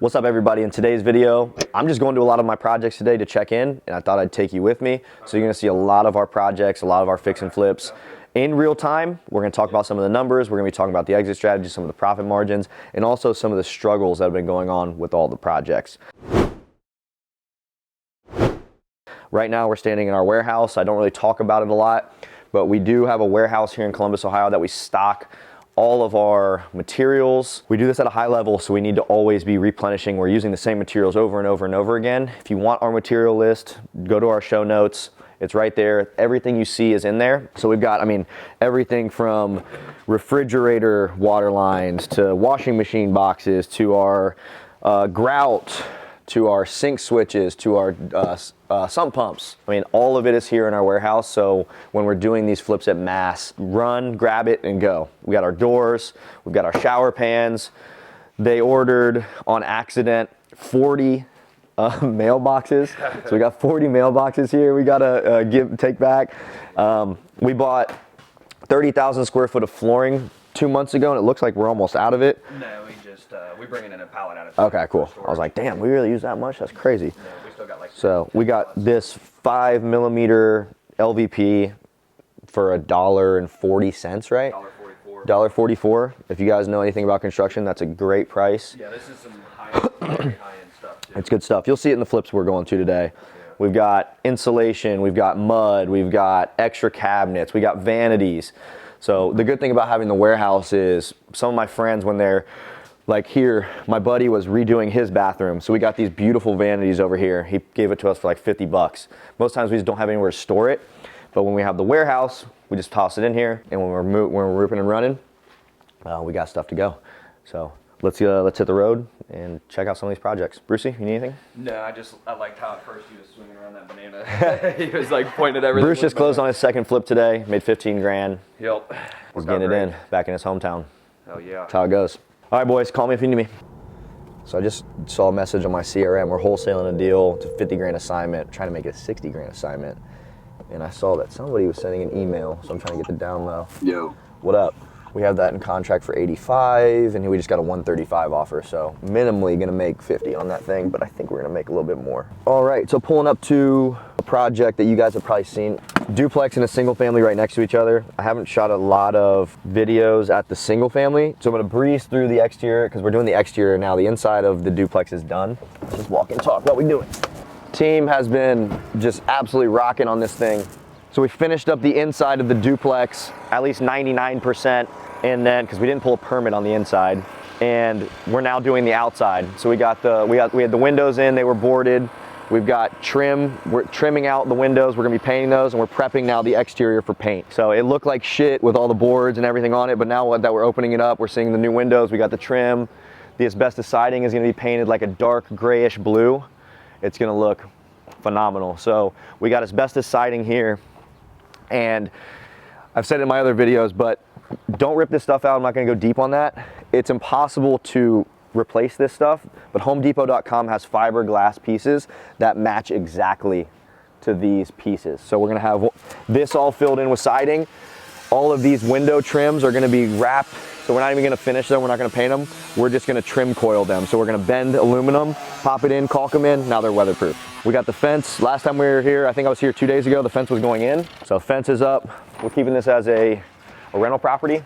What's up, everybody? In today's video, I'm just going to a lot of my projects today to check in, and I thought I'd take you with me. So you're gonna see a lot of our projects, a lot of our fix and flips in real time. We're gonna talk about some of the numbers, we're gonna be talking about the exit strategy, some of the profit margins, and also some of the struggles that have been going on with all the projects. Right now, we're standing in our warehouse. I don't really talk about it a lot, but we do have a warehouse here in Columbus, Ohio that we stock all of our materials. We do this at a high level, so we need to always be replenishing. We're using the same materials over and over and over again. If you want our material list, go to our show notes. It's right there. Everything you see is in there. So we've got, everything from refrigerator water lines to washing machine boxes to our grout, to our sink switches, to our sump pumps. All of it is here in our warehouse. So when we're doing these flips at mass, run, grab it, and go. We got our doors, we've got our shower pans. They ordered on accident 40 mailboxes. So we got 40 mailboxes here. We gotta take back. We bought 30,000 square foot of flooring 2 months ago, and it looks like we're almost out of it. No, we bring it in a pallet out of Okay, cool. I was like, damn, we really use that much? That's crazy. No, we still got like. So we got this 5mm LVP for $1.40, right? $1.44. $1.44. If you guys know anything about construction, that's a great price. Yeah, this is some very high-end stuff too. It's good stuff. You'll see it in the flips we're going to today. Yeah. We've got insulation, we've got mud, we've got extra cabinets, we got vanities. So the good thing about having the warehouse is some of my friends, when they're like here, my buddy was redoing his bathroom. So we got these beautiful vanities over here. He gave it to us for like 50 bucks. Most times we just don't have anywhere to store it. But when we have the warehouse, we just toss it in here. And when we're ripping and running, we got stuff to go. So let's hit the road and check out some of these projects. Brucey, you need anything? No, I liked how at first he was swinging around that banana. He was like pointing at everything. Bruce just closed on his second flip today, made 15 grand. Yep. He's getting it in, back in his hometown. Hell yeah. That's how it goes. All right, boys, call me if you need me. So I just saw a message on my CRM. We're wholesaling a deal. It's a 50 grand assignment, trying to make it a 60 grand assignment. And I saw that somebody was sending an email, so I'm trying to get the down low. Yo. What up? We have that in contract for 85, and we just got a 135 offer, so minimally gonna make 50 on that thing, but I think we're gonna make a little bit more. All right, so pulling up to a project that you guys have probably seen. Duplex and a single family right next to each other. I haven't shot a lot of videos at the single family, so I'm gonna breeze through the exterior because we're doing the exterior now. The inside of the duplex is done. Let's just walk and talk. What we doing? Team has been just absolutely rocking on this thing. So we finished up the inside of the duplex, at least 99%, and then, because we didn't pull a permit on the inside, and we're now doing the outside. So we had the windows in, they were boarded. We've got trim, we're trimming out the windows, we're gonna be painting those, and we're prepping now the exterior for paint. So it looked like shit with all the boards and everything on it, but now that we're opening it up, we're seeing the new windows, we got the trim. The asbestos siding is gonna be painted like a dark grayish blue. It's gonna look phenomenal. So we got asbestos siding here, and I've said it in my other videos, but don't rip this stuff out. I'm not gonna go deep on that. It's impossible to replace this stuff, but homedepot.com has fiberglass pieces that match exactly to these pieces. So we're gonna have this all filled in with siding. All of these window trims are gonna be wrapped, so we're not even gonna finish them, we're not gonna paint them. We're just gonna trim coil them. So we're gonna bend aluminum, pop it in, caulk them in, now they're weatherproof. We got the fence. Last time we were here, I think I was here 2 days ago, the fence was going in. So fence is up. We're keeping this as a rental property.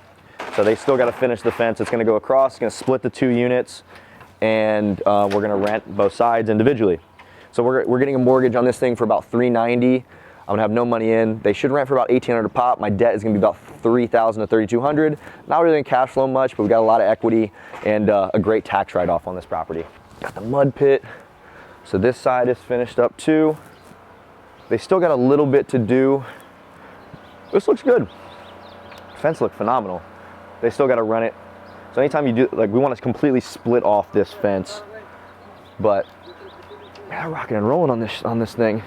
So they still got to finish the fence. It's going to go across, it's going to split the 2 units, and we're going to rent both sides individually. So we're getting a mortgage on this thing for about $390. I'm going to have no money in. They should rent for about $1,800 pop. My debt is going to be about $3,000 to $3,200. Not really in cash flow much, but we've got a lot of equity and a great tax write-off on this property. Got the mud pit. So this side is finished up too. They still got a little bit to do. This looks good. Fence looked phenomenal. They still got to run it. So anytime you do, like, we want to completely split off this fence, but yeah, rocking and rolling on this thing.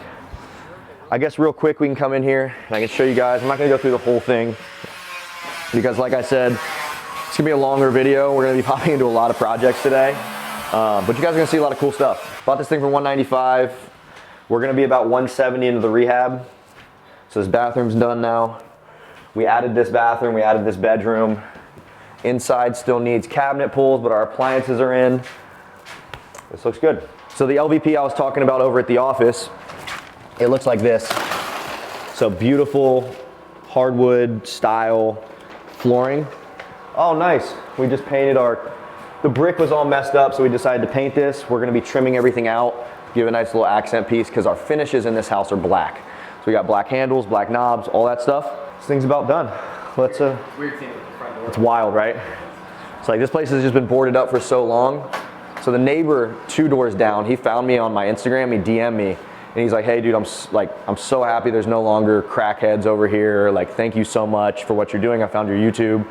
I guess real quick, we can come in here and I can show you guys. I'm not gonna go through the whole thing because, like I said, it's gonna be a longer video. We're gonna be popping into a lot of projects today, but you guys are gonna see a lot of cool stuff. Bought this thing for $195. We're gonna be about $170 into the rehab. So this bathroom's done now. We added this bathroom, we added this bedroom. Inside still needs cabinet pulls, but our appliances are in. This looks good. So the LVP I was talking about over at the office, it looks like this. So beautiful hardwood style flooring. Oh, nice. We just painted the brick was all messed up, so we decided to paint this. We're gonna be trimming everything out, give a nice little accent piece, because our finishes in this house are black. So we got black handles, black knobs, all that stuff. This thing's about done. Let's, Weird thing with the front door. it's wild, right? It's like this place has just been boarded up for so long. So the neighbor 2 doors down, he found me on my Instagram, he DM'd me, and he's like, hey dude, I'm so happy there's no longer crackheads over here. Like, thank you so much for what you're doing. I found your YouTube,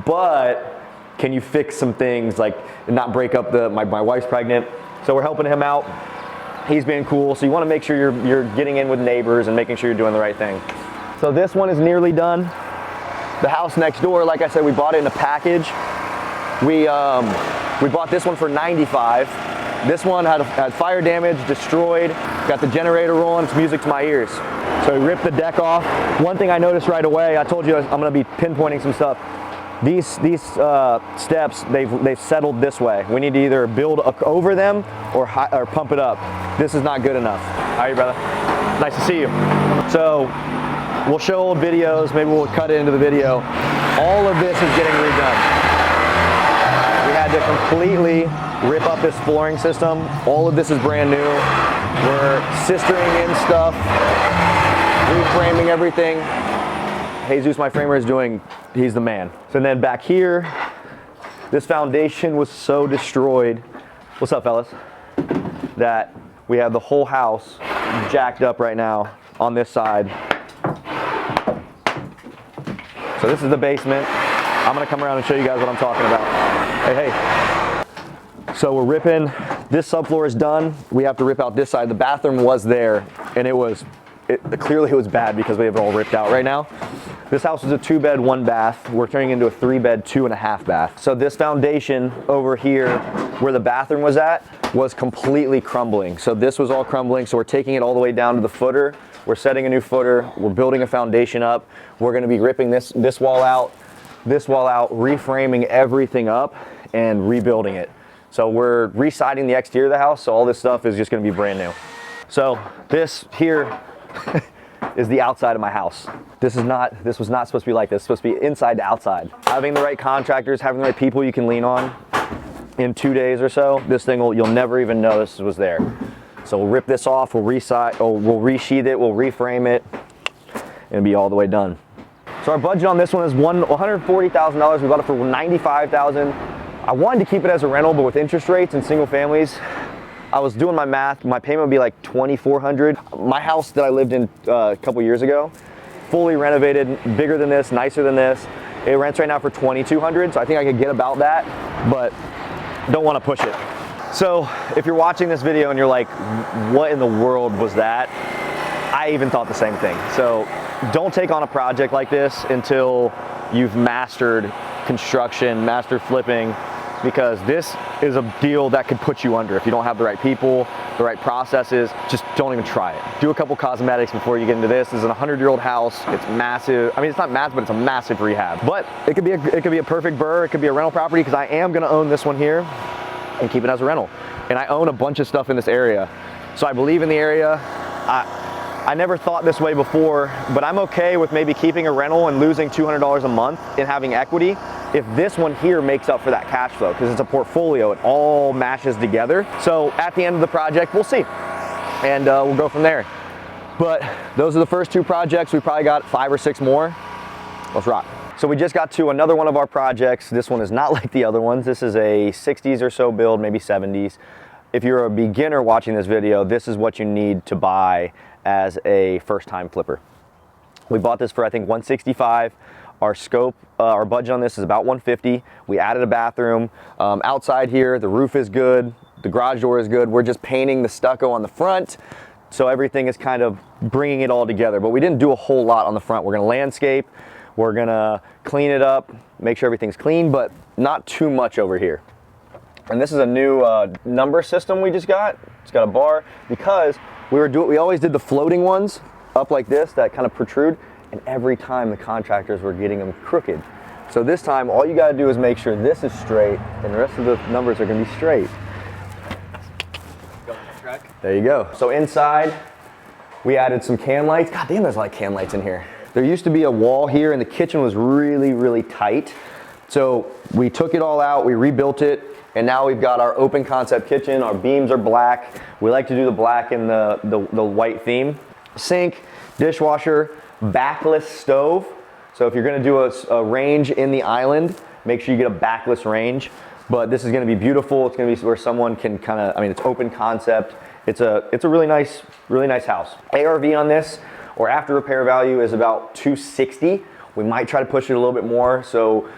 but can you fix some things, like not break up my wife's pregnant. So we're helping him out. He's being cool. So you want to make sure you're getting in with neighbors and making sure you're doing the right thing. So this one is nearly done. The house next door, like I said, we bought it in a package. We bought this one for $95. This one had fire damage, destroyed, got the generator rolling, it's music to my ears. So we ripped the deck off. One thing I noticed right away, I told you I'm gonna be pinpointing some stuff. These steps, they've settled this way. We need to either build over them or pump it up. This is not good enough. How are you, brother? Nice to see you. So we'll show old videos, maybe we'll cut it into the video. All of this is getting redone. We had to completely rip up this flooring system. All of this is brand new. We're sistering in stuff, reframing everything. Jesus, my framer, he's the man. So then back here, this foundation was so destroyed. What's up, fellas? That we have the whole house jacked up right now on this side. So this is the basement. I'm gonna come around and show you guys what I'm talking about. Hey. So we're ripping, this subfloor is done. We have to rip out this side. The bathroom was there, and clearly it was bad because we have it all ripped out right now. This house was a 2-bed, 1-bath. We're turning into a 3-bed, 2.5 bath. So this foundation over here, where the bathroom was at, was completely crumbling. So this was all crumbling. So we're taking it all the way down to the footer. We're setting a new footer. We're building a foundation up. We're gonna be ripping this wall out, reframing everything up and rebuilding it. So we're residing the exterior of the house. So all this stuff is just gonna be brand new. So this here is the outside of my house. This was not supposed to be like this. It's supposed to be inside to outside. Having the right contractors, having the right people you can lean on, in 2 days or so, this thing you'll never even know this was there. So we'll rip this off, we'll resheath it, we'll reframe it, and it'll be all the way done. So our budget on this one is $140,000. We bought it for $95,000. I wanted to keep it as a rental, but with interest rates and single families, I was doing my math, my payment would be like $2,400. My house that I lived in a couple years ago, fully renovated, bigger than this, nicer than this. It rents right now for $2,200, so I think I could get about that, but don't want to push it. So if you're watching this video and you're like, what in the world was that? I even thought the same thing. So don't take on a project like this until you've mastered construction, mastered flipping, because this is a deal that could put you under if you don't have the right people, the right processes. Just don't even try it. Do a couple cosmetics before you get into this. This is a 100-year-old house. It's massive. I mean, it's not massive, but it's a massive rehab. But it could be a perfect burr. It could be a rental property, because I am gonna own this one here and keep it as a rental. And I own a bunch of stuff in this area. So I believe in the area. I never thought this way before, but I'm okay with maybe keeping a rental and losing $200 a month and having equity if this one here makes up for that cash flow, because it's a portfolio. It all matches together. So at the end of the project, we'll see. And we'll go from there. But those are the first 2 projects. We probably got 5 or 6 more. Let's rock. So we just got to another one of our projects. This one is not like the other ones. This is a 60s or so build, maybe 70s. If you're a beginner watching this video, this is what you need to buy as a first-time flipper. We bought this for, I think, $165. Our scope, our budget on this is about $150. We added a bathroom. Outside here, the roof is good. The garage door is good. We're just painting the stucco on the front. So everything is kind of bringing it all together. But we didn't do a whole lot on the front. We're gonna landscape. We're gonna clean it up, make sure everything's clean, but not too much over here. And this is a new number system we just got. It's got a bar, because we always did the floating ones up like this that kind of protrude, and every time the contractors were getting them crooked. So this time, all you gotta do is make sure this is straight, and the rest of the numbers are gonna be straight. truck. There you go. So inside, we added some can lights. God damn, there's a lot of can lights in here. There used to be a wall here and the kitchen was really, really tight. So we took it all out, we rebuilt it, and now we've got our open concept kitchen. Our beams are black. We like to do the black and the white theme. Sink, dishwasher, backless stove. So if you're gonna do a range in the island, make sure you get a backless range. But this is gonna be beautiful. It's gonna be where someone can it's open concept. It's a really nice house. ARV on this, or after repair value, is about $260. We might try to push it a little bit more. So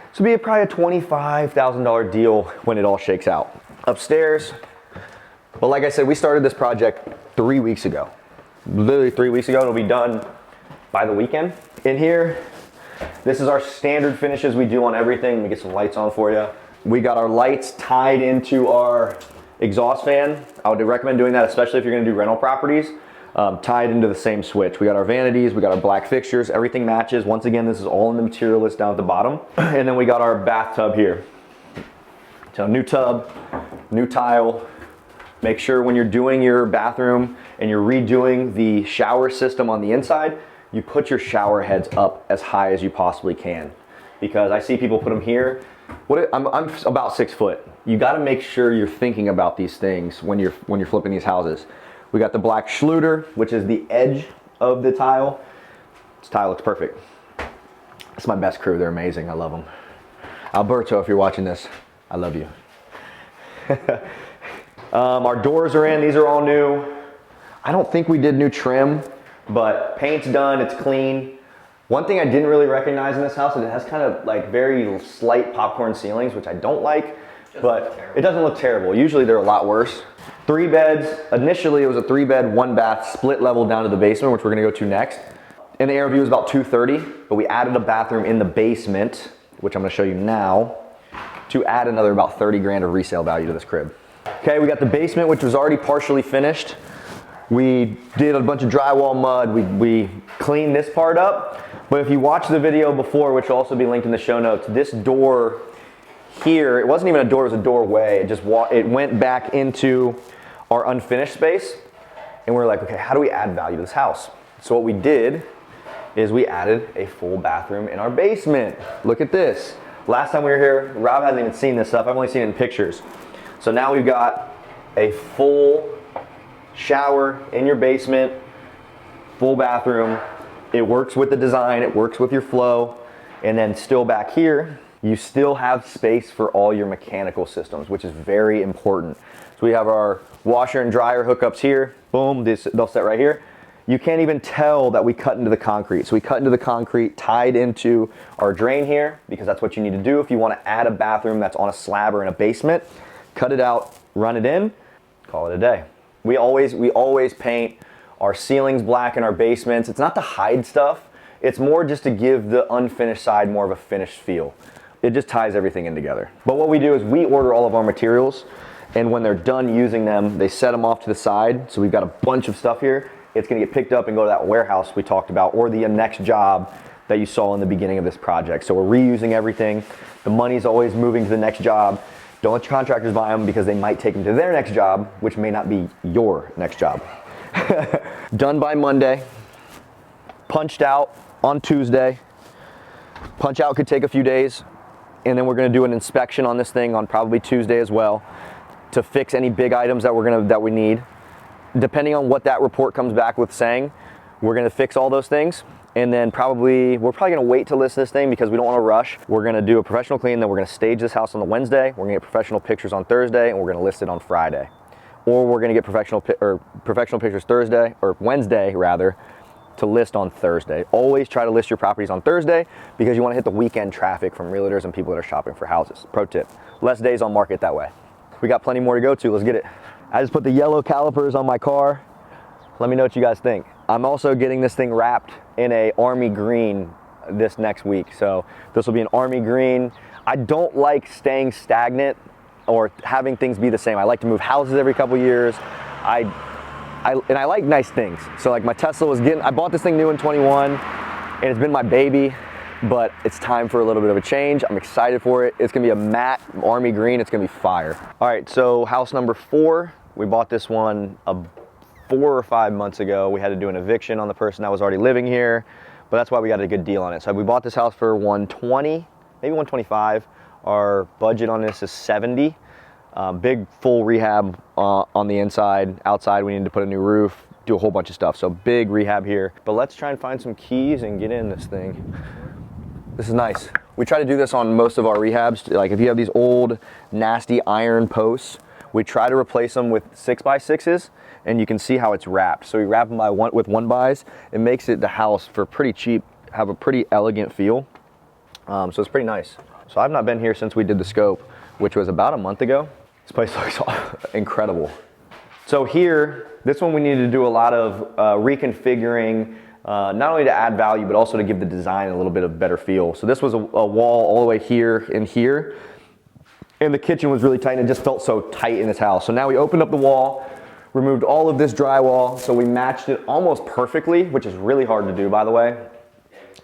this will be probably a $25,000 deal when it all shakes out. Upstairs, but like I said, we started this project 3 weeks ago. Literally 3 weeks ago. It'll be done by the weekend. In here, this is our standard finishes we do on everything. Let me get some lights on for you. We got our lights tied into our exhaust fan. I would recommend doing that, especially if you're gonna do rental properties, tied into the same switch. We got our vanities, we got our black fixtures, everything matches. Once again, this is all in the material list down at the bottom. And then we got our bathtub here. So new tub, new tile. Make sure when you're doing your bathroom and you're redoing the shower system on the inside, you put your shower heads up as high as you possibly can. Because I see people put them here. I'm about 6 foot. You got to make sure you're thinking about these things when you're flipping these houses. We got the black Schluter, which is the edge of the tile. This tile looks perfect. It's my best crew. They're amazing. I love them. Alberto, if you're watching this, I love you. Our doors are in. These are all new. I don't think we did new trim, but paint's done. It's clean. One thing I didn't really recognize in this house is it has kind of like very slight popcorn ceilings, which I don't like, but it doesn't look terrible. Usually they're a lot worse. 3 beds. Initially it was a 3-bed, 1-bath, split level down to the basement, which we're gonna go to next. And the ARV was about $230, but we added a bathroom in the basement, which I'm gonna show you now, to add another about 30 grand of resale value to this crib. Okay, we got the basement, which was already partially finished. We did a bunch of drywall mud. We cleaned this part up. But if you watch the video before, which will also be linked in the show notes, this door here, it wasn't even a door, it was a doorway. It went back into our unfinished space. And we're like, okay, how do we add value to this house? So what we did is we added a full bathroom in our basement. Look at this. Last time we were here, Rob hasn't even seen this stuff. I've only seen it in pictures. So now we've got a full shower in your basement, full bathroom. It works with the design, it works with your flow. And then still back here, you still have space for all your mechanical systems, which is very important. So we have our washer and dryer hookups here. Boom, they'll sit right here. You can't even tell that we cut into the concrete. So we cut into the concrete, tied into our drain here, because that's what you need to do if you want to add a bathroom that's on a slab or in a basement. Cut it out, run it in, call it a day. We always paint our ceilings black in our basements. It's not to hide stuff. It's more just to give the unfinished side more of a finished feel. It just ties everything in together. But what we do is we order all of our materials, and when they're done using them, they set them off to the side. So we've got a bunch of stuff here. It's gonna get picked up and go to that warehouse we talked about, or the next job that you saw in the beginning of this project. So we're reusing everything. The money's always moving to the next job. Don't let your contractors buy them because they might take them to their next job, which may not be your next job. Done by Monday, punched out on Tuesday. Punch out could take a few days, and then we're gonna do an inspection on this thing on probably Tuesday as well to fix any big items that we need. Depending on what that report comes back with saying, we're gonna fix all those things. And then we're probably gonna wait to list this thing because we don't wanna rush. We're gonna do a professional clean, then we're gonna stage this house on the Wednesday. We're gonna get professional pictures on Thursday, and we're gonna list it on Friday. Or we're gonna get professional pictures Thursday, or Wednesday rather, to list on Thursday. Always try to list your properties on Thursday because you wanna hit the weekend traffic from realtors and people that are shopping for houses. Pro tip, less days on market that way. We got plenty more to go to, let's get it. I just put the yellow calipers on my car. Let me know what you guys think. I'm also getting this thing wrapped in a army green this next week. So this will be an army green. I don't like staying stagnant or having things be the same. I like to move houses every couple years. And I like nice things. So like my Tesla I bought this thing new in 21 and it's been my baby, but it's time for a little bit of a change. I'm excited for it. It's gonna be a matte army green. It's gonna be fire. All right, so house number 4 We bought this one 4 or 5 months ago. We had to do an eviction on the person that was already living here, but that's why we got a good deal on it. So we bought this house for 120, maybe 125. Our budget on this is 70. Big full rehab on the inside. Outside we need to put a new roof, do a whole bunch of stuff. So big rehab here. But let's try and find some keys and get in this thing. This is nice. We try to do this on most of our rehabs. Like if you have these old nasty iron posts, we try to replace them with 6x6s, and you can see how it's wrapped. So we wrap them with 1x's. It makes the house for pretty cheap, have a pretty elegant feel. So it's pretty nice. So I've not been here since we did the scope, which was about a month ago. This place looks incredible. So here, this one we needed to do a lot of reconfiguring, not only to add value, but also to give the design a little bit of better feel. So this was a wall all the way here and here. And the kitchen was really tight, and it just felt so tight in this house. So now we opened up the wall, removed all of this drywall, so we matched it almost perfectly, which is really hard to do, by the way.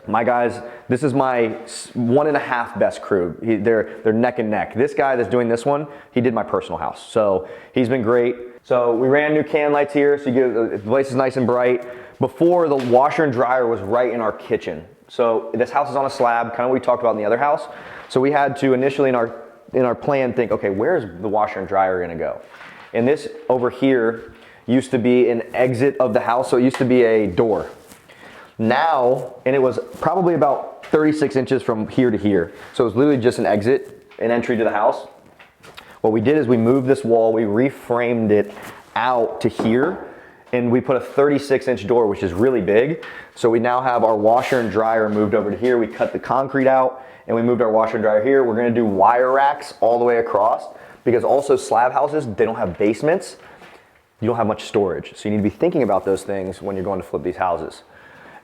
My guys, this is my 1.5 best crew. They're neck and neck. This guy that's doing this one, he did my personal house. So he's been great. So we ran new can lights here, so the place is nice and bright. Before, the washer and dryer was right in our kitchen. So this house is on a slab, kind of what we talked about in the other house. So we had to initially in our plan think, okay, where's the washer and dryer gonna go? And this over here used to be an exit of the house, so it used to be a door. Now, and it was probably about 36 inches from here to here. So it was literally just an exit, an entry to the house. What we did is we moved this wall, we reframed it out to here, and we put a 36-inch door, which is really big. So we now have our washer and dryer moved over to here. We cut the concrete out, and we moved our washer and dryer here. We're gonna do wire racks all the way across, because also slab houses, they don't have basements. You don't have much storage. So you need to be thinking about those things when you're going to flip these houses.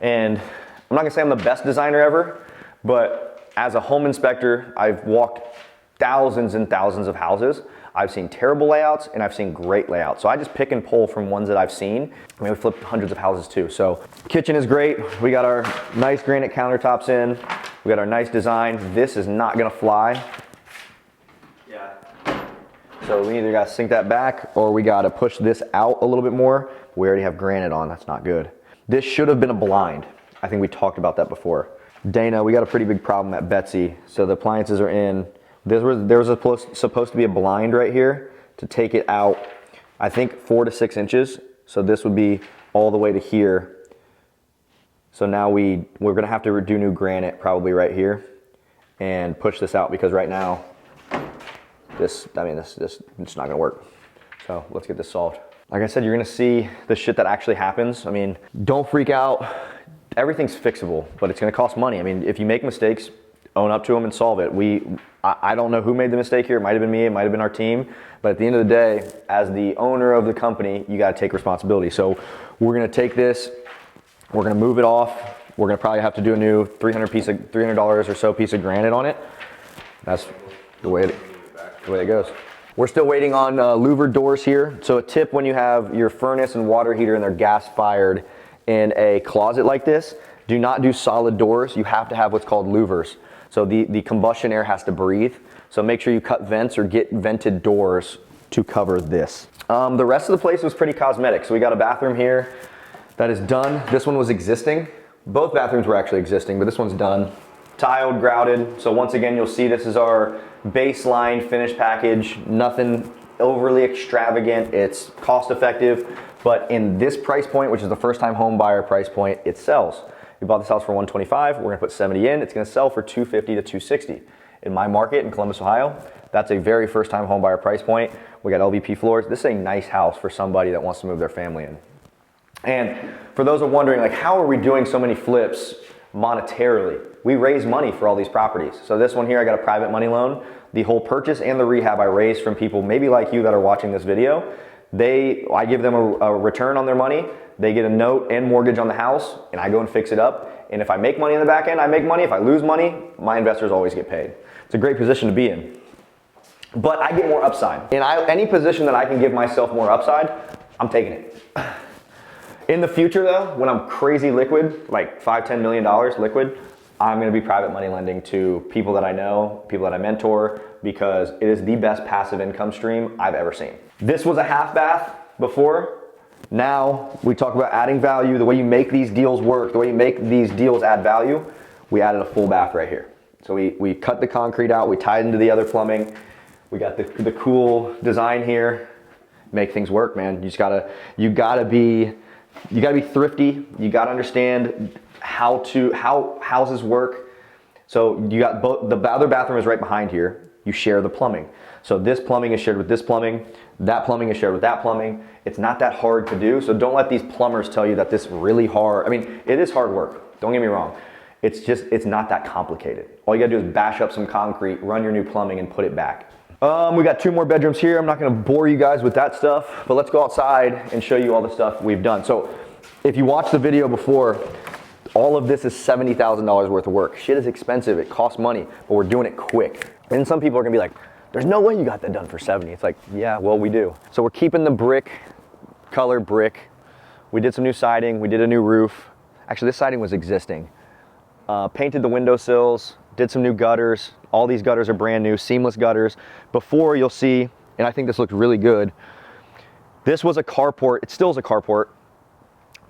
And I'm not gonna say I'm the best designer ever, but as a home inspector, I've walked thousands and thousands of houses. I've seen terrible layouts and I've seen great layouts. So I just pick and pull from ones that I've seen. I mean, we flipped hundreds of houses too. So kitchen is great. We got our nice granite countertops in. We got our nice design. This is not gonna fly. Yeah. So we either gotta sink that back or we gotta push this out a little bit more. We already have granite on, that's not good. This should have been a blind. I think we talked about that before. Dana, we got a pretty big problem at Betsy. So the appliances are in. There was supposed to be a blind right here to take it out, I think 4 to 6 inches. So this would be all the way to here. So now we're gonna have to do new granite probably right here and push this out, because right now, this it's not gonna work. So let's get this solved. Like I said, you're gonna see the shit that actually happens. I mean, don't freak out. Everything's fixable, but it's gonna cost money. I mean, if you make mistakes, own up to them and solve it. I don't know who made the mistake here. It might have been me, it might have been our team. But at the end of the day, as the owner of the company, you gotta take responsibility. So we're gonna take this, we're gonna move it off. We're gonna probably have to do a new $300 or so piece of granite on it. That's the way it goes. We're still waiting on louvered doors here. So a tip when you have your furnace and water heater and they're gas fired in a closet like this, do not do solid doors. You have to have what's called louvers. So the combustion air has to breathe. So make sure you cut vents or get vented doors to cover this. The rest of the place was pretty cosmetic. So we got a bathroom here that is done. This one was existing. Both bathrooms were actually existing, but this one's done. Tiled, grouted. So once again, you'll see this is our baseline finish package. Nothing overly extravagant. It's cost effective, but in this price point, which is the first time home buyer price point, it sells. We bought this house for $125. We're gonna put 70 in. It's gonna sell for $250 to $260. In my market in Columbus, Ohio, that's a very first time home buyer price point. We got LVP floors. This is a nice house for somebody that wants to move their family in. And for those who are wondering, like, how are we doing so many flips monetarily? We raise money for all these properties. So this one here, I got a private money loan. The whole purchase and the rehab I raised from people maybe like you that are watching this video. I give them a return on their money. They get a note and mortgage on the house, and I go and fix it up. And if I make money in the back end, I make money. If I lose money, my investors always get paid. It's a great position to be in. But I get more upside. In any position that I can give myself more upside, I'm taking it. In the future though, when I'm crazy liquid, like $5, $10 million liquid, I'm gonna be private money lending to people that I know, people that I mentor, because it is the best passive income stream I've ever seen. This was a half bath before. Now we talk about adding value, the way you make these deals work, the way you make these deals add value. We added a full bath right here. So we cut the concrete out, we tied into the other plumbing. We got the cool design here. Make things work, man. You gotta be thrifty. You gotta understand how houses work. So you got both, the other bathroom is right behind here. You share the plumbing. So this plumbing is shared with this plumbing. That plumbing is shared with that plumbing. It's not that hard to do. So don't let these plumbers tell you that this is really hard. I mean, it is hard work. Don't get me wrong. It's not that complicated. All you gotta do is bash up some concrete, run your new plumbing, and put it back. We got 2 more bedrooms here. I'm not gonna bore you guys with that stuff, but let's go outside and show you all the stuff we've done. So if you watched the video before, all of this is $70,000 worth of work. Shit is expensive, it costs money, but we're doing it quick. And some people are gonna be like, there's no way you got that done for 70. It's like, yeah, well, we do. So we're keeping the brick, color brick. We did some new siding, we did a new roof. Actually, this siding was existing. Painted the windowsills, did some new gutters. All these gutters are brand new, seamless gutters. Before, you'll see, and I think this looked really good, this was a carport. It still is a carport,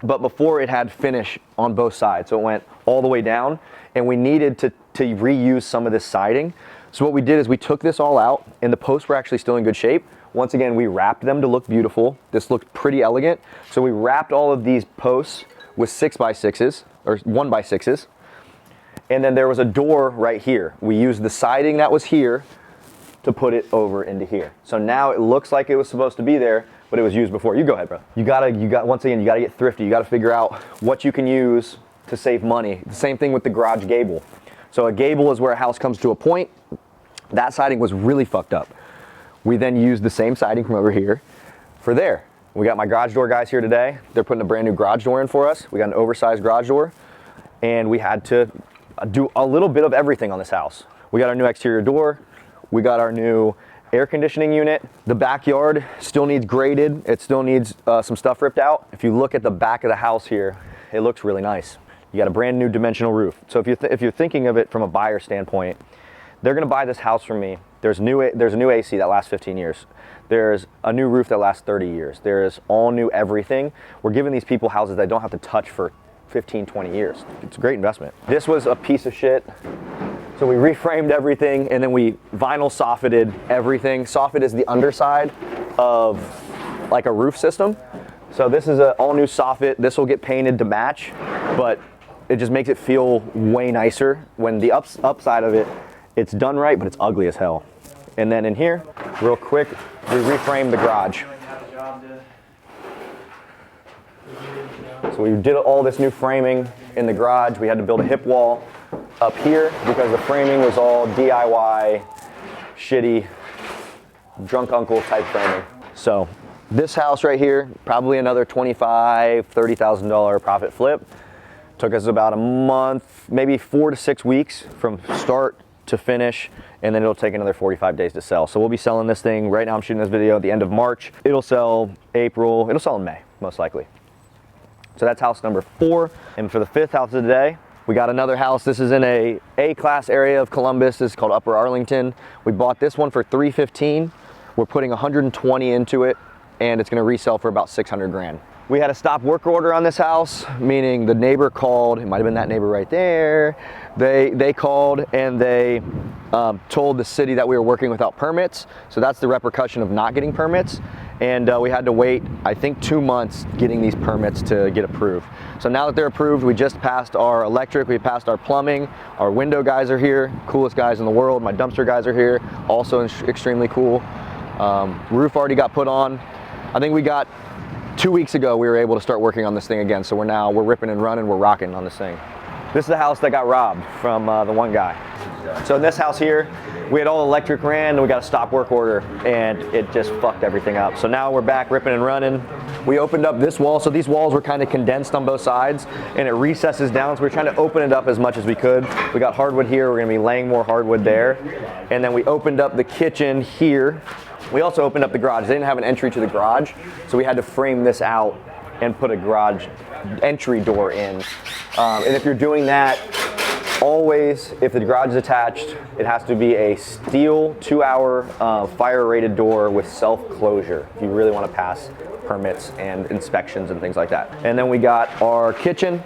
but before it had finish on both sides. So it went all the way down, and we needed to reuse some of this siding. So what we did is we took this all out, and the posts were actually still in good shape. Once again, we wrapped them to look beautiful. This looked pretty elegant. So we wrapped all of these posts with 6x6s, or 1x6s. And then there was a door right here. We used the siding that was here to put it over into here. So now it looks like it was supposed to be there, but it was used before. You go ahead, bro. Once again, you gotta get thrifty. You gotta figure out what you can use to save money. The same thing with the garage gable. So a gable is where a house comes to a point. That siding was really fucked up. We then used the same siding from over here for there. We got my garage door guys here today. They're putting a brand new garage door in for us. We got an oversized garage door, and we had to do a little bit of everything on this house. We got our new exterior door. We got our new air conditioning unit. The backyard still needs graded. It still needs some stuff ripped out. If you look at the back of the house here, it looks really nice. You got a brand new dimensional roof. So if you're thinking of it from a buyer standpoint, they're gonna buy this house from me. There's a new AC that lasts 15 years. There's a new roof that lasts 30 years. There's all new everything. We're giving these people houses they don't have to touch for 15, 20 years. It's a great investment. This was a piece of shit. So we reframed everything, and then we vinyl soffitted everything. Soffit is the underside of like a roof system. So this is an all new soffit. This will get painted to match, but it just makes it feel way nicer. When the upside of it, it's done right, but it's ugly as hell. And then in here, real quick, we reframed the garage. So we did all this new framing in the garage. We had to build a hip wall up here because the framing was all DIY, shitty, drunk uncle type framing. So this house right here, probably another $25,000, $30,000 profit flip. Took us about a month, maybe 4 to 6 weeks from start to finish, and then it'll take another 45 days to sell. So we'll be selling this thing. Right now I'm shooting this video at the end of March. It'll sell April, it'll sell in May, most likely. So that's house number 4. And for the 5th house of the day, we got another house. This is in a A-class area of Columbus. This is called Upper Arlington. We bought this one for $315. We're putting 120 into it, and it's gonna resell for about 600 grand. We had a stop work order on this house, meaning the neighbor called, it might've been that neighbor right there. They called and they told the city that we were working without permits. So that's the repercussion of not getting permits. And we had to wait, I think, 2 months getting these permits to get approved. So now that they're approved, we just passed our electric, we passed our plumbing, our window guys are here, coolest guys in the world. My dumpster guys are here, also extremely cool. Roof already got put on. I think we got 2 weeks ago, we were able to start working on this thing again. So we're ripping and running, we're rocking on this thing. This is the house that got robbed from the one guy. So in this house here, we had all electric ran, and we got a stop work order, and it just fucked everything up. So now we're back ripping and running. We opened up this wall, so these walls were kind of condensed on both sides, and it recesses down, so we're trying to open it up as much as we could. We got hardwood here, we're gonna be laying more hardwood there. And then we opened up the kitchen here. We also opened up the garage. They didn't have an entry to the garage, so we had to frame this out and put a garage entry door in. And if you're doing that, always, if the garage is attached, it has to be a steel 2-hour fire rated door with self-closure if you really want to pass permits and inspections and things like that. And then we got our kitchen.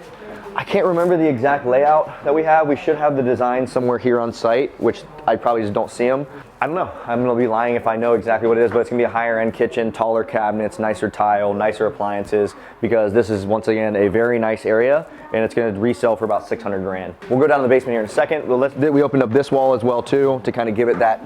I can't remember the exact layout that we have. We should have the design somewhere here on site, which I probably just don't see them. I don't know. I'm gonna be lying if I know exactly what it is, but it's gonna be a higher end kitchen, taller cabinets, nicer tile, nicer appliances, because this is once again a very nice area and it's gonna resell for about 600 grand. We'll go down to the basement here in a second. We opened up this wall as well too to kind of give it that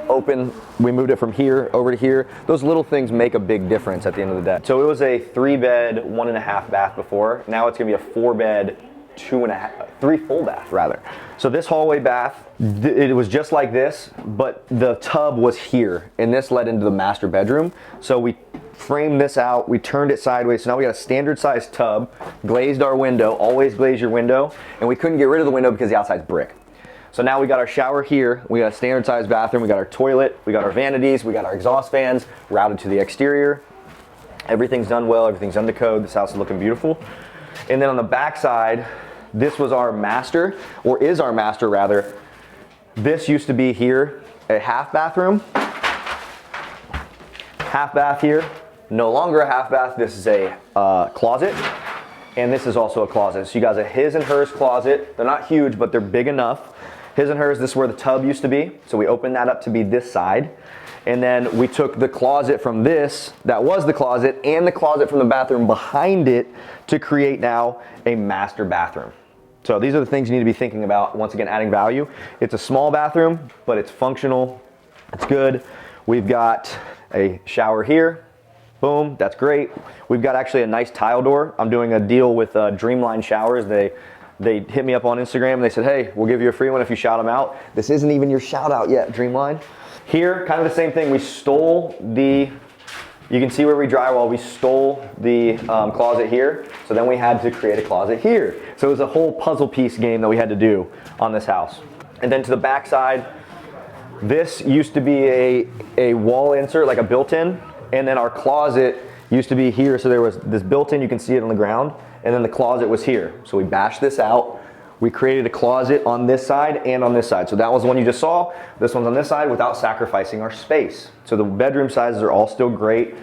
open. We moved it from here over to here. Those little things make a big difference at the end of the day. So it was a 3-bed, 1.5 bath before. Now it's gonna be a 4-bed, 3 full bath rather. So this hallway bath, it was just like this, but the tub was here, and this led into the master bedroom. So we framed this out, we turned it sideways, so now we got a standard sized tub, glazed our window, always glaze your window, and we couldn't get rid of the window because the outside's brick. So now we got our shower here, we got a standard sized bathroom, we got our toilet, we got our vanities, we got our exhaust fans routed to the exterior. Everything's done well, everything's under code, this house is looking beautiful. And then on the back side, this was our master, or is our master rather. This used to be here, a half bathroom. Half bath here, no longer a half bath, this is a closet. And this is also a closet. So you guys have his and hers closet. They're not huge, but they're big enough. His and hers, this is where the tub used to be. So we opened that up to be this side. And then we took the closet from this, that was the closet, and the closet from the bathroom behind it to create now a master bathroom. So these are the things you need to be thinking about, once again, adding value. It's a small bathroom, but it's functional, it's good. We've got a shower here, boom, that's great. We've got actually a nice tile door. I'm doing a deal with Dreamline Showers. They hit me up on Instagram and they said, hey, we'll give you a free one if you shout them out. This isn't even your shout out yet, Dreamline. Here, kind of the same thing. We stole you can see where we drywall, we stole the closet here. So then we had to create a closet here. So it was a whole puzzle piece game that we had to do on this house. And then to the back side, this used to be a wall insert, like a built-in. And then our closet used to be here. So there was this built-in, you can see it on the ground. And then the closet was here. So we bashed this out. We created a closet on this side and on this side. So that was the one you just saw. This one's on this side without sacrificing our space. So the bedroom sizes are all still great.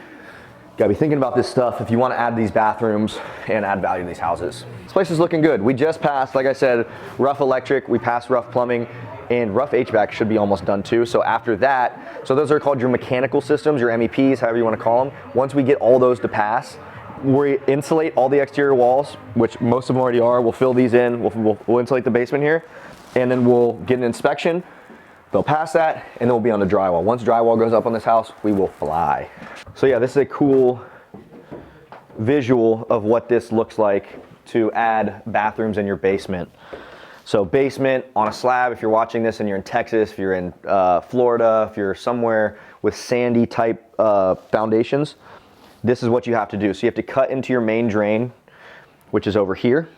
Gotta be thinking about this stuff if you want to add these bathrooms and add value to these houses. This place is looking good. We just passed, like I said, rough electric, we passed rough plumbing, and rough HVAC should be almost done too. So after that, so those are called your mechanical systems, your MEPs, however you want to call them. Once we get all those to pass, we insulate all the exterior walls, which most of them already are. We'll fill these in, we'll insulate the basement here, and then we'll get an inspection. They'll pass that, and then we'll be on the drywall. Once drywall goes up on this house, we will fly. So yeah, this is a cool visual of what this looks like to add bathrooms in your basement. So basement on a slab, if you're watching this and you're in Texas, if you're in Florida, if you're somewhere with sandy type foundations, this is what you have to do. So you have to cut into your main drain, which is over here.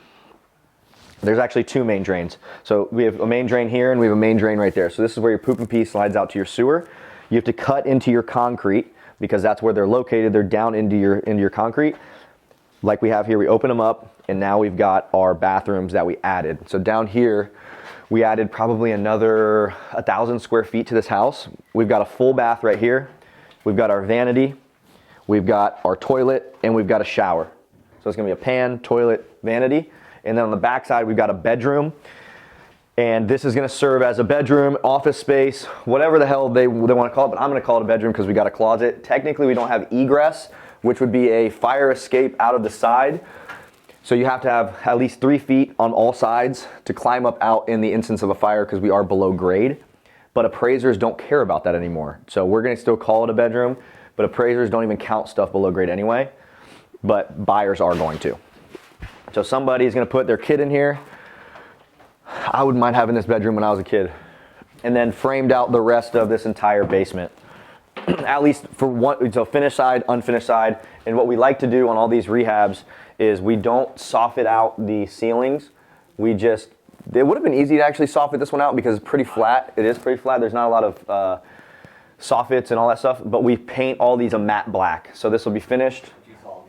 There's actually 2 main drains. So we have a main drain here and we have a main drain right there. So this is where your poop and pee slides out to your sewer. You have to cut into your concrete because that's where they're located. They're down into your concrete. Like we have here, we open them up and now we've got our bathrooms that we added. So down here, we added probably another 1,000 square feet to this house. We've got a full bath right here. We've got our vanity, we've got our toilet, and we've got a shower. So it's gonna be a pan, toilet, vanity. And then on the back side, we've got a bedroom. And this is gonna serve as a bedroom, office space, whatever the hell they wanna call it, but I'm gonna call it a bedroom because we got a closet. Technically, we don't have egress, which would be a fire escape out of the side. So you have to have at least 3 feet on all sides to climb up out in the instance of a fire because we are below grade. But appraisers don't care about that anymore. So we're gonna still call it a bedroom, but appraisers don't even count stuff below grade anyway, but buyers are going to. So somebody's gonna put their kid in here. I wouldn't mind having this bedroom when I was a kid. And then framed out the rest of this entire basement. At least for one, so finished side, unfinished side. And what we like to do on all these rehabs is we don't soffit out the ceilings. We just, it would have been easy to actually soffit this one out because it's pretty flat. It is pretty flat. There's not a lot of soffits and all that stuff, but we paint all these a matte black. So this will be finished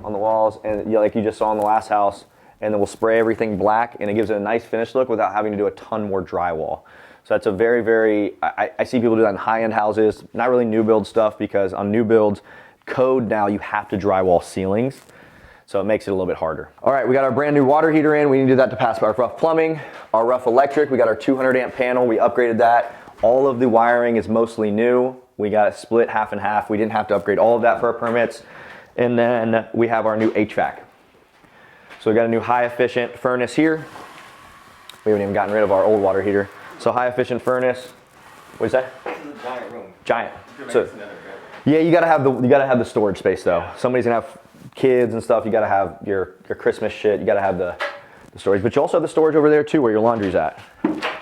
on the walls, and like you just saw in the last house, and then we'll spray everything black, and it gives it a nice finished look without having to do a ton more drywall. So that's a very, very, I see people do that in high-end houses, not really new build stuff, because on new builds, code now you have to drywall ceilings. So it makes it a little bit harder. All right, we got our brand new water heater in. We need to do that to pass our rough plumbing, our rough electric. We got our 200 amp panel. We upgraded that. All of the wiring is mostly new. We got it split half and half. We didn't have to upgrade all of that for our permits. And then we have our new HVAC. So we got a new high efficient furnace here. We haven't even gotten rid of our old water heater. So high efficient furnace. What's that? This is a giant room. Giant. So, yeah, you gotta have the storage space though. Yeah. Somebody's gonna have kids and stuff. You gotta have your Christmas shit. You gotta have the storage, but you also have the storage over there too, where your laundry's at.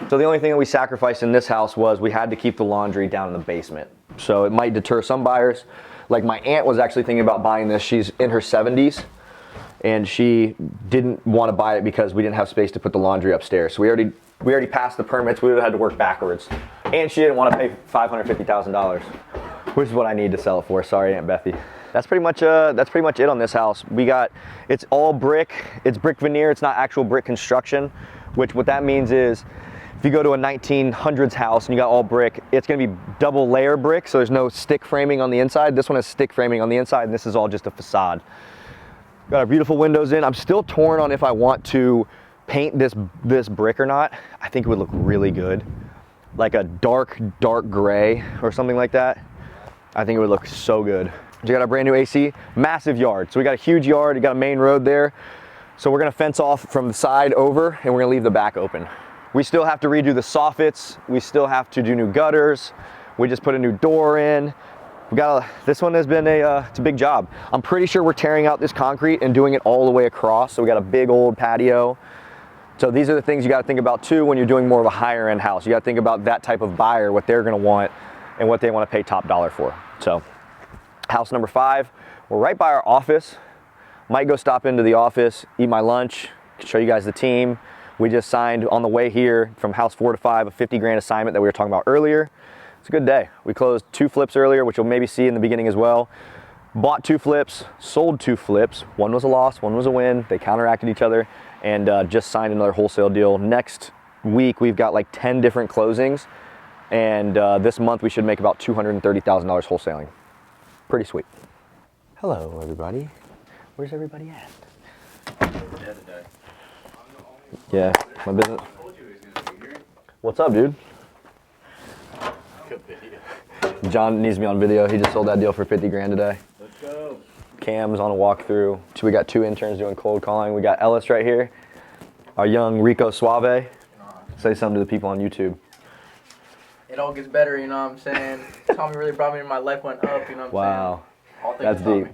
So the only thing that we sacrificed in this house was we had to keep the laundry down in the basement. So it might deter some buyers. Like my aunt was actually thinking about buying this. She's in her 70s, and she didn't want to buy it because we didn't have space to put the laundry upstairs. So we already passed the permits. We would have had to work backwards, and she didn't want to pay $550,000, which is what I need to sell it for. Sorry, Aunt Bethy. That's pretty much it on this house. It's all brick. It's brick veneer. It's not actual brick construction, which what that means is if you go to a 1900s house and you got all brick, it's gonna be double layer brick, so there's no stick framing on the inside. This one has stick framing on the inside, and this is all just a facade. Got our beautiful windows in. I'm still torn on if I want to paint this brick or not. I think it would look really good. Like a dark gray or something like that. I think it would look so good. We got our brand new AC, massive yard. So we got a huge yard, you got a main road there. So we're gonna fence off from the side over, and we're gonna leave the back open. We still have to redo the soffits. We still have to do new gutters. We just put a new door in. This one has been it's a big job. I'm pretty sure we're tearing out this concrete and doing it all the way across. So we got a big old patio. So these are the things you gotta think about too when you're doing more of a higher end house. You gotta think about that type of buyer, what they're gonna want and what they wanna pay top dollar for. So house number 5, we're right by our office. Might go stop into the office, eat my lunch, show you guys the team. We just signed on the way here from house 4 to 5 a 50 grand assignment that we were talking about earlier. It's a good day. We closed 2 flips earlier, which you'll maybe see in the beginning as well. Bought 2 flips, sold 2 flips. One was a loss, one was a win. They counteracted each other, and just signed another wholesale deal. Next week, we've got like 10 different closings, and this month we should make about $230,000 wholesaling. Pretty sweet. Hello, everybody. Where's everybody at? Yeah, my business. What's up, dude? John needs me on video. He just sold that deal for 50 grand today. Let's go. Cam's on a walkthrough. So we got 2 interns doing cold calling. We got Ellis right here, our young Rico Suave. Say something to the people on YouTube. It all gets better, you know what I'm saying? Tommy really brought me in, my life went up, you know what I'm saying? Wow, that's deep.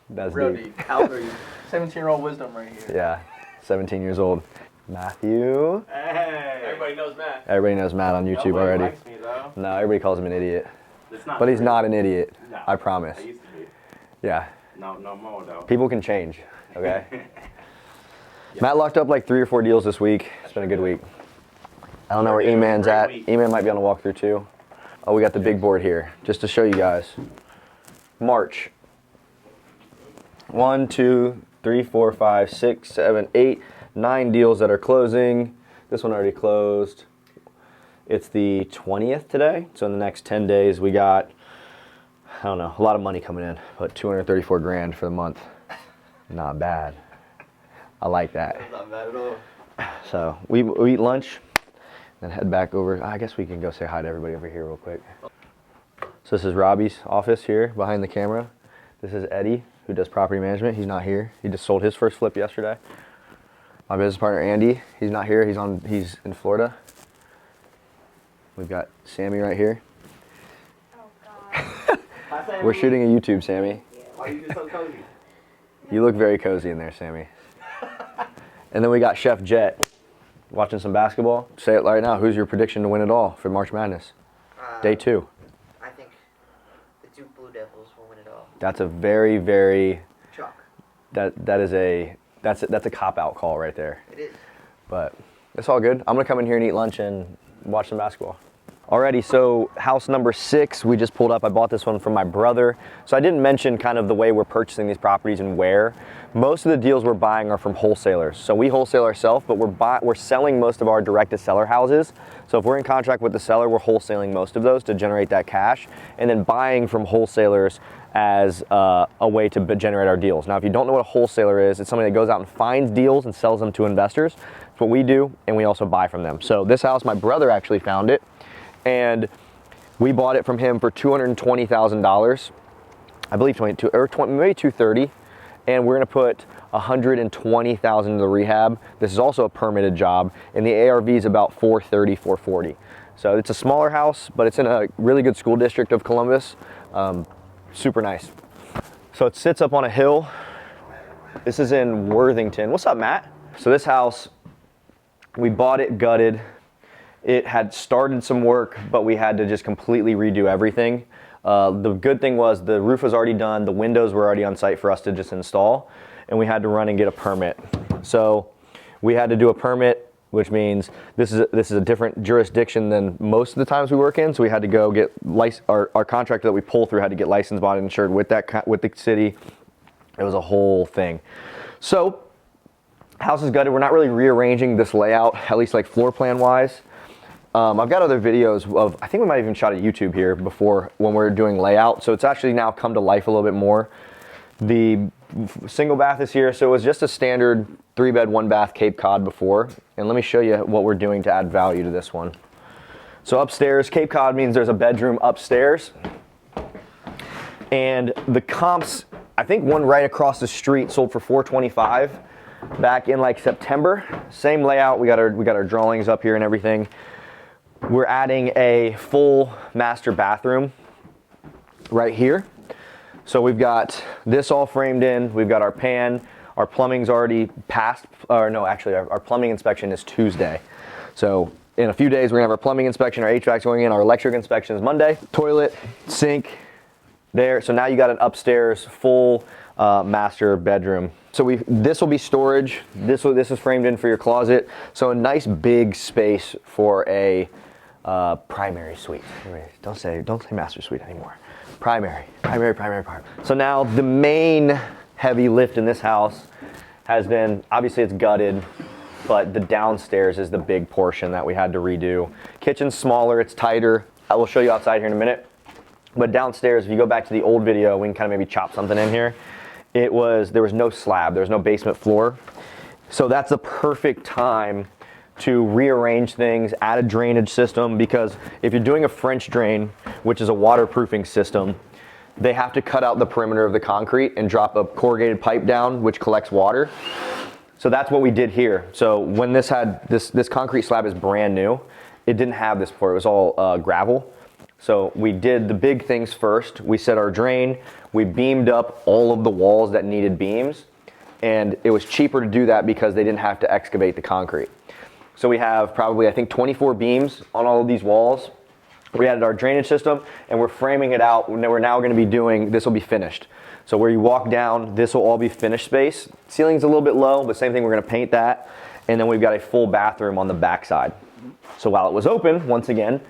That's real deep. How old are you? 17-year-old wisdom right here. Yeah, 17 years old. Matthew. Hey. Everybody knows Matt. Everybody knows Matt on YouTube Nobody already. likes me, though. No, everybody calls him an idiot. It's not But he's true. not an idiot. No, I promise. I used to be. Yeah. No more, though. People can change, okay? Matt locked up like 3 or 4 deals this week. It's been a good week. I don't know where E-Man's at. E-Man might be on the walkthrough too. Oh, we got the big board here, just to show you guys. March. 1, 2, 3, 4, 5, 6, 7, 8, 9 deals that are closing. This one already closed. It's the 20th today, so in the next 10 days we got, I don't know, a lot of money coming in, but 234 grand for the month. Not bad. I like that. That's not bad at all. So we eat lunch, then head back over. I guess we can go say hi to everybody over here real quick. So this is Robbie's office here behind the camera. This is Eddie, who does property management. He's not here. He just sold his first flip yesterday. My business partner Andy, he's not here. He's in Florida. We've got Sammy right here. Oh God. Hi, Sammy. We're shooting a YouTube, Sammy. Why are you just so cozy? You look very cozy in there, Sammy. And then we got Chef Jet watching some basketball. Say it right now. Who's your prediction to win it all for March Madness? Day 2. I think the Duke Blue Devils will win it all. That's a very, very Chalk. that's a cop-out call right there. It is. But it's all good. I'm gonna come in here and eat lunch and watch some basketball. Alrighty, so house number 6, we just pulled up. I bought this one from my brother. So I didn't mention kind of the way we're purchasing these properties and where. Most of the deals we're buying are from wholesalers. So we wholesale ourselves, but we're selling most of our direct to seller houses. So if we're in contract with the seller, we're wholesaling most of those to generate that cash, and then buying from wholesalers as a way to generate our deals. Now, if you don't know what a wholesaler is, it's somebody that goes out and finds deals and sells them to investors. That's what we do, and we also buy from them. So this house, my brother actually found it, and we bought it from him for $220,000. I believe 22 or 20, maybe 230, and we're gonna put $120,000 into the rehab. This is also a permitted job, and the ARV is about 430, 440. So it's a smaller house, but it's in a really good school district of Columbus. Super nice. So it sits up on a hill. This is in Worthington. What's up, Matt? So this house, we bought it gutted. It had started some work, but we had to just completely redo everything. The good thing was the roof was already done, the windows were already on site for us to just install, and we had to run and get a permit. So we had to do a permit, which means this is a different jurisdiction than most of the times we work in. So we had to go get our contractor that we pull through had to get licensed, bonded, insured with the city. It was a whole thing. So house is gutted. We're not really rearranging this layout, at least like floor plan wise. I've got other videos of, I think we might have even shot a YouTube here before when we were doing layout. So it's actually now come to life a little bit more. The single bath is here. So it was just a standard 3-bed, 1-bath Cape Cod before. And let me show you what we're doing to add value to this one. So upstairs, Cape Cod means there's a bedroom upstairs. And the comps, I think one right across the street sold for $425 back in like September. Same layout, we got our drawings up here and everything. We're adding a full master bathroom right here. So we've got this all framed in, we've got our pan, our plumbing's already passed, or no, actually our plumbing inspection is Tuesday. So in a few days we're gonna have our plumbing inspection, our HVAC's going in, our electric inspection is Monday. Toilet, sink, there. So now you got an upstairs full master bedroom. So this will be storage. This is framed in for your closet. So a nice big space for a primary suite. Don't say master suite anymore. Primary. So now the main heavy lift in this house has been, obviously it's gutted, but the downstairs is the big portion that we had to redo. Kitchen's smaller, it's tighter. I will show you outside here in a minute. But downstairs, if you go back to the old video, we can kind of maybe chop something in here. There was no slab, there was no basement floor. So that's the perfect time to rearrange things, add a drainage system, because if you're doing a French drain, which is a waterproofing system, they have to cut out the perimeter of the concrete and drop a corrugated pipe down, which collects water. So that's what we did here. So when this concrete slab is brand new, it didn't have this before, it was all gravel. So we did the big things first. We set our drain, we beamed up all of the walls that needed beams, and it was cheaper to do that because they didn't have to excavate the concrete. So we have probably, I think, 24 beams on all of these walls. We added our drainage system, and we're framing it out. We're now gonna be doing, this will be finished. So where you walk down, this will all be finished space. Ceiling's a little bit low, but same thing, we're gonna paint that. And then we've got a full bathroom on the backside. So while it was open, once again,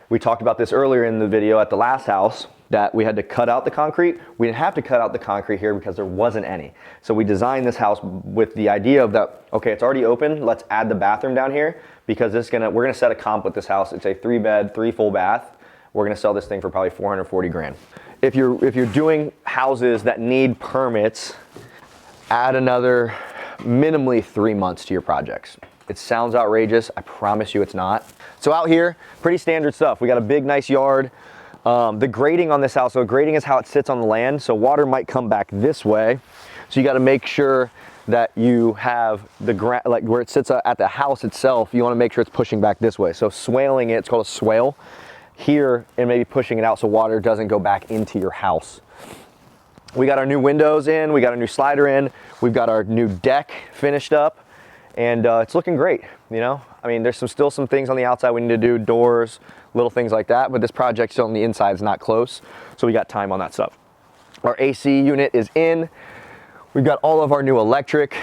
we talked about this earlier in the video at the last house, that we had to cut out the concrete. We didn't have to cut out the concrete here because there wasn't any. So we designed this house with the idea of that, okay, it's already open, let's add the bathroom down here, because we're gonna set a comp with this house. It's a 3-bed, 3 full bath. We're gonna sell this thing for probably 440 grand. If you're doing houses that need permits, add another minimally 3 months to your projects. It sounds outrageous, I promise you it's not. So out here, pretty standard stuff. We got a big, nice yard. The grading on this house, so grading is how it sits on the land, so water might come back this way. So you gotta make sure that you have the like where it sits at the house itself, you wanna make sure it's pushing back this way. So swaling it, it's called a swale, here, and maybe pushing it out so water doesn't go back into your house. We got our new windows in, we got our new slider in, we've got our new deck finished up, and it's looking great, you know? I mean, there's still some things on the outside we need to do, doors, little things like that, but this project still on the inside is not close, so we got time on that stuff. Our AC unit is in. We've got all of our new electric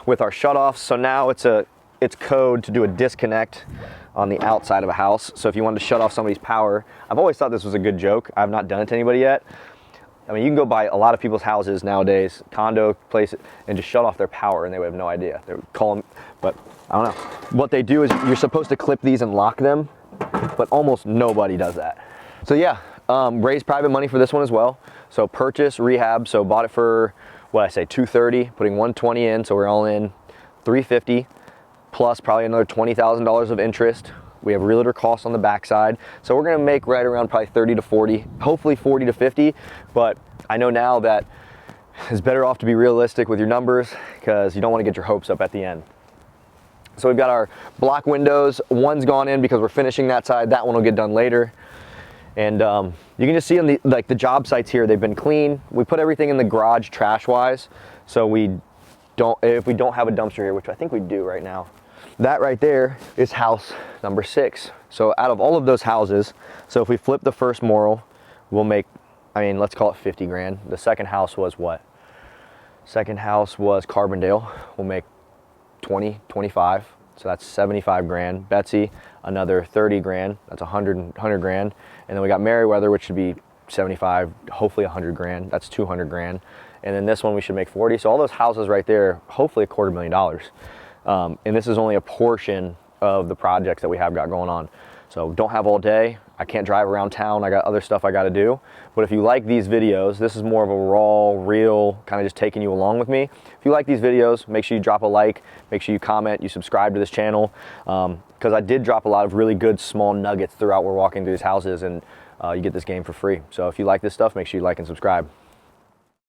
with our shutoffs, so now it's code to do a disconnect on the outside of a house. So if you wanted to shut off somebody's power, I've always thought this was a good joke. I've not done it to anybody yet. I mean, you can go by a lot of people's houses nowadays, condo places, and just shut off their power and they would have no idea. They would call them, but I don't know. What they do is you're supposed to clip these and lock them, but almost nobody does that. So yeah, raised private money for this one as well. So purchase, rehab, so bought it for, what I say, $230, putting $120 in, so we're all in $350, plus probably another $20,000 of interest. We have realtor costs on the backside. So we're gonna make right around probably 30 to 40, hopefully 40 to 50, but I know now that it's better off to be realistic with your numbers because you don't wanna get your hopes up at the end. So we've got our block windows. One's gone in because we're finishing that side. That one will get done later. And you can just see on the job sites here, they've been clean. We put everything in the garage trash-wise, so if we don't have a dumpster here, which I think we do right now. That right there is house number 6. So out of all of those houses, so if we flip the first moral, we'll make, I mean, let's call it 50 grand. The second house was what? Second house was Carbondale. We'll make 20, 25. So that's 75 grand. Betsy, another 30 grand. That's 100 grand. And then we got Merriweather, which should be 75, hopefully 100 grand. That's 200 grand. And then this one we should make 40. So all those houses right there, hopefully $250,000. And this is only a portion of the projects that we have got going on. So don't have all day. I can't drive around town. I got other stuff I got to do. But if you like these videos, this is more of a raw, real, kind of just taking you along with me. If you like these videos, make sure you drop a like, make sure you comment, you subscribe to this channel. Because I did drop a lot of really good small nuggets throughout we're walking through these houses, and you get this game for free. So if you like this stuff, make sure you like and subscribe.